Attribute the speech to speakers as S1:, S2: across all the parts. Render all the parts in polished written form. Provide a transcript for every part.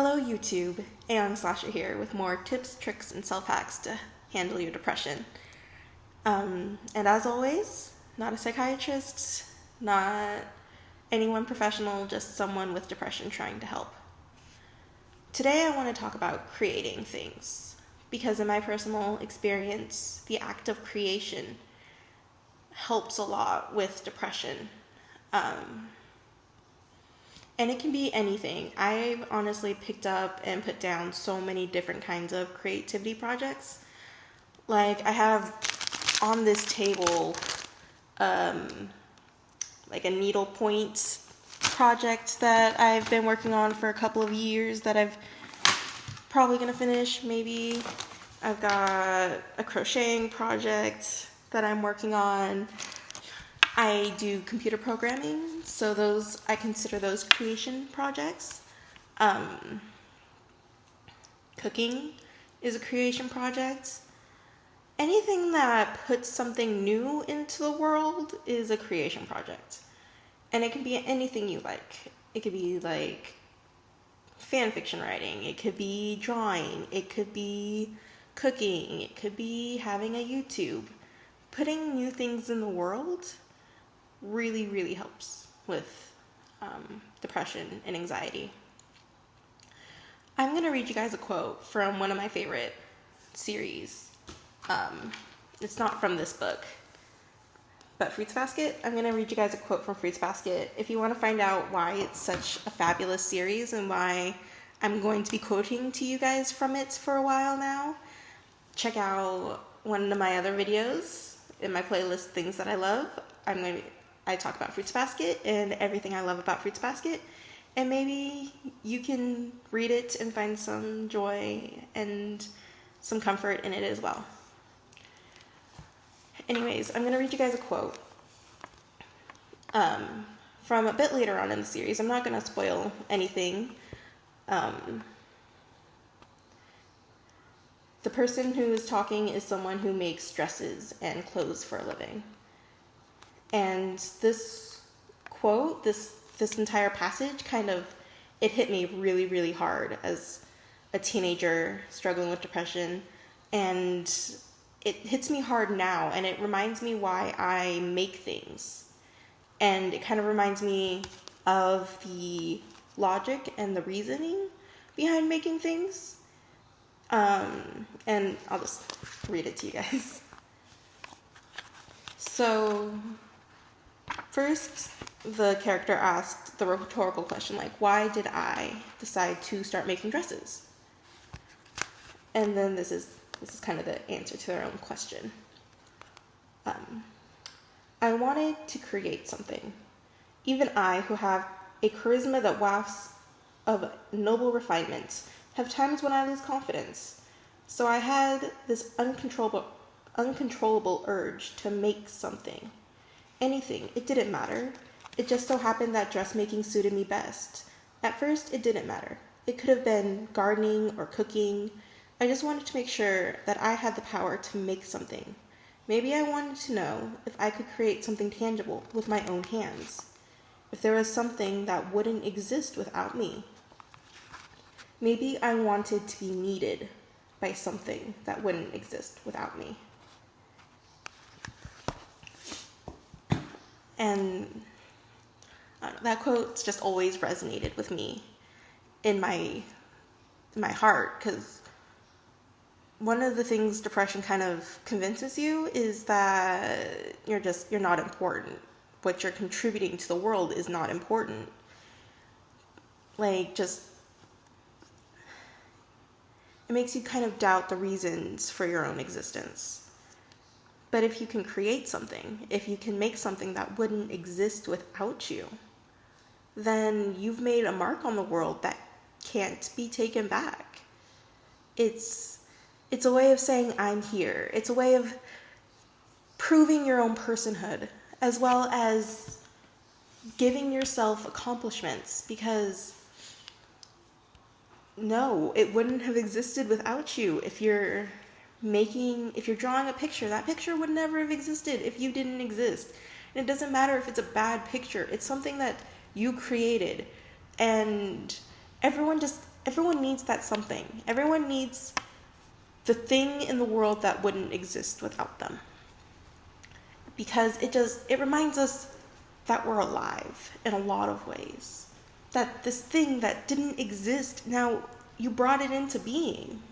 S1: Hello YouTube, Aeon Slasher here with more tips, tricks, and self-hacks to handle your depression. And as always, not a psychiatrist, not anyone professional, just someone with depression trying to help. Today I want to talk about creating things, because in my personal experience, the act of creation helps a lot with depression. And it can be anything. I've honestly picked up and put down so many different kinds of creativity projects. Like I have on this table like a needlepoint project that I've been working on for a couple of years that I've probably gonna finish maybe. I've got a crocheting project that I'm working on. I do computer programming, so I consider those creation projects. Cooking is a creation project. Anything that puts something new into the world is a creation project. And it can be anything you like. It could be like fan fiction writing, it could be drawing, it could be cooking, it could be having a YouTube. Putting new things in the world really helps with depression and anxiety. I'm going to read you guys a quote from one of my favorite series. It's not from this book, but Fruits Basket. I'm going to read you guys a quote from Fruits Basket. If you want to find out why it's such a fabulous series and why I'm going to be quoting to you guys from it for a while now, check out one of my other videos in my playlist, Things That I Love. I talk about Fruits Basket and everything I love about Fruits Basket, and maybe you can read it and find some joy and some comfort in it as well. Anyways, I'm going to read you guys a quote from a bit later on in the series. I'm not going to spoil anything. The person who is talking is someone who makes dresses and clothes for a living. And this quote, this entire passage it hit me really hard as a teenager struggling with depression. And it hits me hard now, and it reminds me why I make things. And it kind of reminds me of the logic and the reasoning behind making things. And I'll just read it to you guys. So, first, the character asked the rhetorical question, like, why did I decide to start making dresses? And then this is kind of the answer to their own question. I wanted to create something. Even I, who have a charisma that wafts of noble refinement, have times when I lose confidence. So I had this uncontrollable urge to make something. Anything. It didn't matter. It just so happened that dressmaking suited me best. At first, it didn't matter. It could have been gardening or cooking. I just wanted to make sure that I had the power to make something. Maybe I wanted to know if I could create something tangible with my own hands. If there was something that wouldn't exist without me. Maybe I wanted to be needed by something that wouldn't exist without me. And that quote's just always resonated with me in my heart, because one of the things depression kind of convinces you is that you're not important. What you're contributing to the world is not important. It makes you kind of doubt the reasons for your own existence. But if you can create something, if you can make something that wouldn't exist without you, then you've made a mark on the world that can't be taken back. It's a way of saying, I'm here. It's a way of proving your own personhood, as well as giving yourself accomplishments, because no, it wouldn't have existed without you. If you're drawing a picture, that picture would never have existed if you didn't exist. And it doesn't matter if it's a bad picture. It's something that you created. And everyone needs that something. Everyone needs the thing in the world that wouldn't exist without them. Because it reminds us that we're alive in a lot of ways. That this thing that didn't exist, now you brought it into being.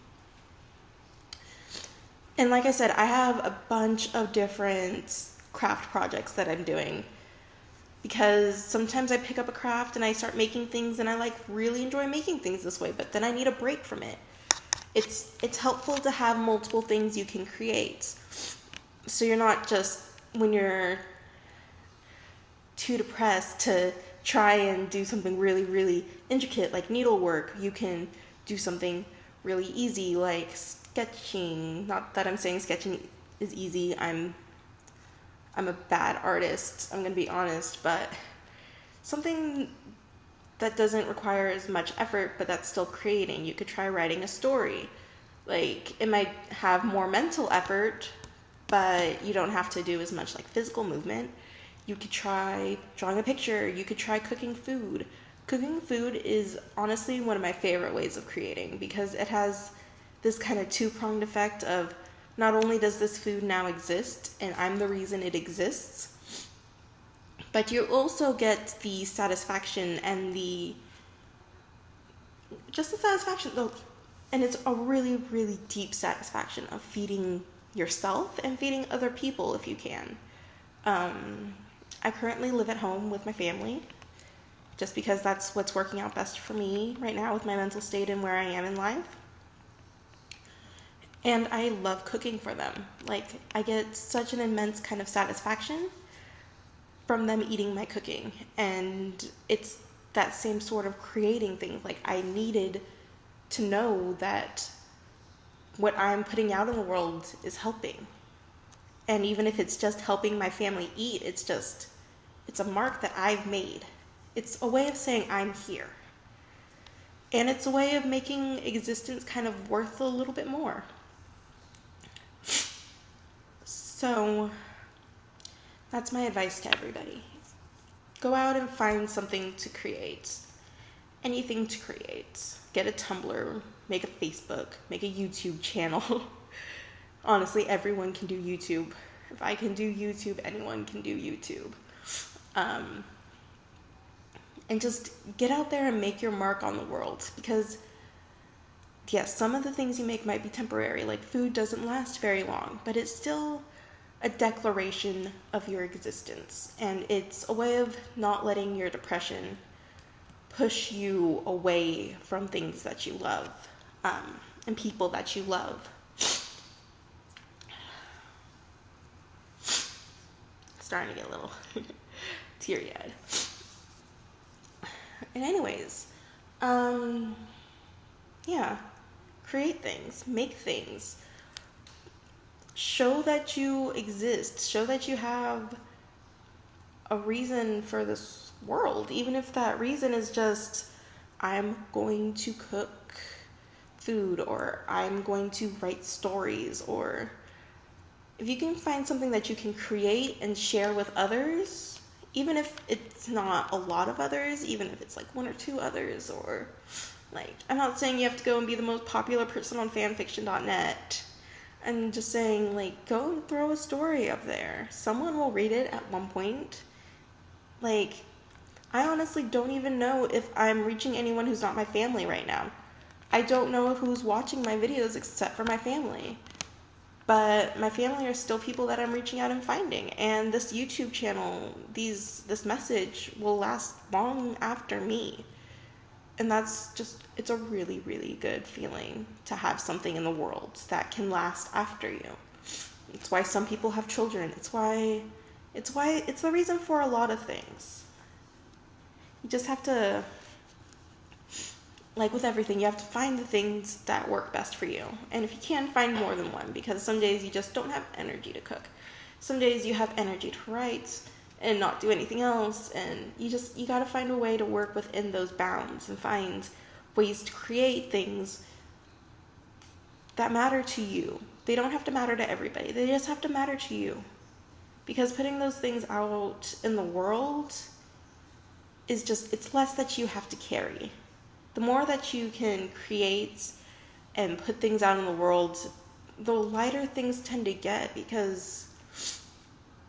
S1: And like I said, I have a bunch of different craft projects that I'm doing. Because sometimes I pick up a craft and I start making things and I like really enjoy making things this way, but then I need a break from it. It's helpful to have multiple things you can create. So you're not just, when you're too depressed to try and do something really, really intricate like needlework, you can do something really easy like sketching. Not that I'm saying sketching is easy. I'm a bad artist, I'm gonna be honest, but something that doesn't require as much effort, but that's still creating. You could try writing a story. Like, it might have more mental effort, but you don't have to do as much like physical movement. You could try drawing a picture. You could try cooking food. Cooking food is honestly one of my favorite ways of creating, because it has this kind of two-pronged effect of, not only does this food now exist and I'm the reason it exists, but you also get the satisfaction and the satisfaction though, and it's a really, really deep satisfaction of feeding yourself and feeding other people if you can. I currently live at home with my family just because that's what's working out best for me right now with my mental state and where I am in life. And I love cooking for them. Like, I get such an immense kind of satisfaction from them eating my cooking. And it's that same sort of creating thing. Like, I needed to know that what I'm putting out in the world is helping. And even if it's just helping my family eat, it's a mark that I've made. It's a way of saying I'm here. And it's a way of making existence kind of worth a little bit more. So that's my advice to everybody. Go out and find something to create. Anything to create. Get a Tumblr, make a Facebook, make a YouTube channel. Honestly, everyone can do YouTube. If I can do YouTube, anyone can do YouTube. And just get out there and make your mark on the world. Because, yes, some of the things you make might be temporary. Like, food doesn't last very long, but it's still a declaration of your existence. And it's a way of not letting your depression push you away from things that you love, and people that you love. Starting to get a little teary-eyed. And anyways, yeah, create things, make things, show that you exist, show that you have a reason for this world, even if that reason is just, I'm going to cook food, or I'm going to write stories, or if you can find something that you can create and share with others, even if it's not a lot of others, even if it's like one or two others, or like, I'm not saying you have to go and be the most popular person on fanfiction.net. I'm just saying, like, go and throw a story up there. Someone will read it at one point. Like, I honestly don't even know if I'm reaching anyone who's not my family right now. I don't know who's watching my videos except for my family. But my family are still people that I'm reaching out and finding. And this YouTube channel, this message will last long after me. And that's just, it's a really, really good feeling to have something in the world that can last after you. It's why some people have children. It's the reason for a lot of things. You just have to, like with everything, you have to find the things that work best for you. And if you can, find more than one, because some days you just don't have energy to cook. Some days you have energy to write and not do anything else, and you gotta find a way to work within those bounds and find ways to create things that matter to you. They don't have to matter to everybody. They just have to matter to you. Because putting those things out in the world is just, it's less that you have to carry. The more that you can create and put things out in the world, the lighter things tend to get, because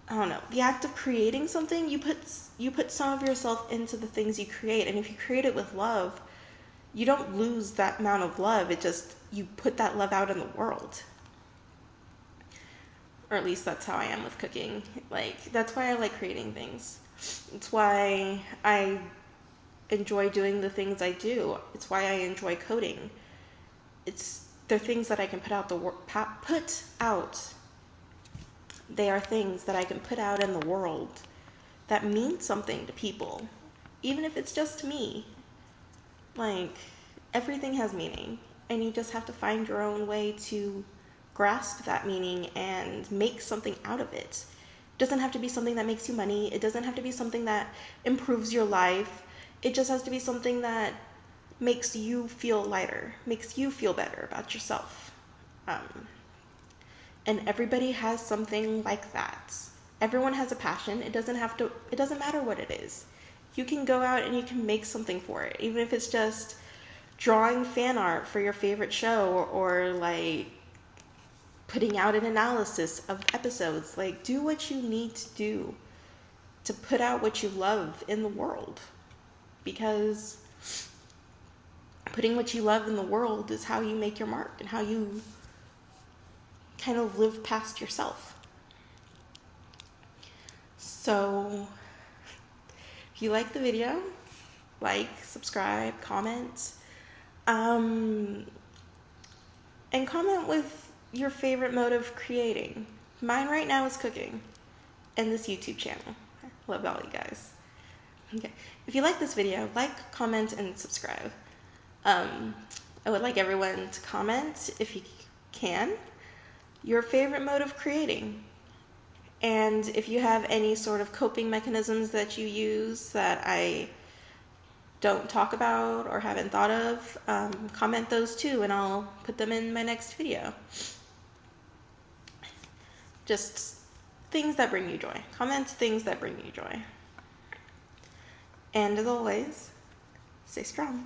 S1: I don't know, the act of creating something, you put some of yourself into the things you create, and if you create it with love, you don't lose that amount of love. It just, you put that love out in the world. Or at least that's how I am with cooking. Like, that's why I like creating things. It's why I enjoy doing the things I do. It's why I enjoy coding. They're things that I can put out They are things that I can put out in the world that mean something to people, even if it's just me. Like, everything has meaning, and you just have to find your own way to grasp that meaning and make something out of it. It doesn't have to be something that makes you money. It doesn't have to be something that improves your life. It just has to be something that makes you feel lighter, makes you feel better about yourself. And everybody has something like that. Everyone has a passion. It doesn't matter what it is. You can go out and you can make something for it, even if it's just drawing fan art for your favorite show, or like putting out an analysis of episodes. Like, do what you need to do to put out what you love in the world, because putting what you love in the world is how you make your mark and how you kind of live past yourself. So if you like the video, like, subscribe, comment, and comment with your favorite mode of creating. Mine right now is cooking, and this YouTube channel. I love all you guys. Okay. If you like this video, like, comment, and subscribe. I would like everyone to comment, if you can, your favorite mode of creating. And if you have any sort of coping mechanisms that you use that I don't talk about or haven't thought of, comment those too, and I'll put them in my next video. Just things that bring you joy. Comment things that bring you joy. And as always, stay strong.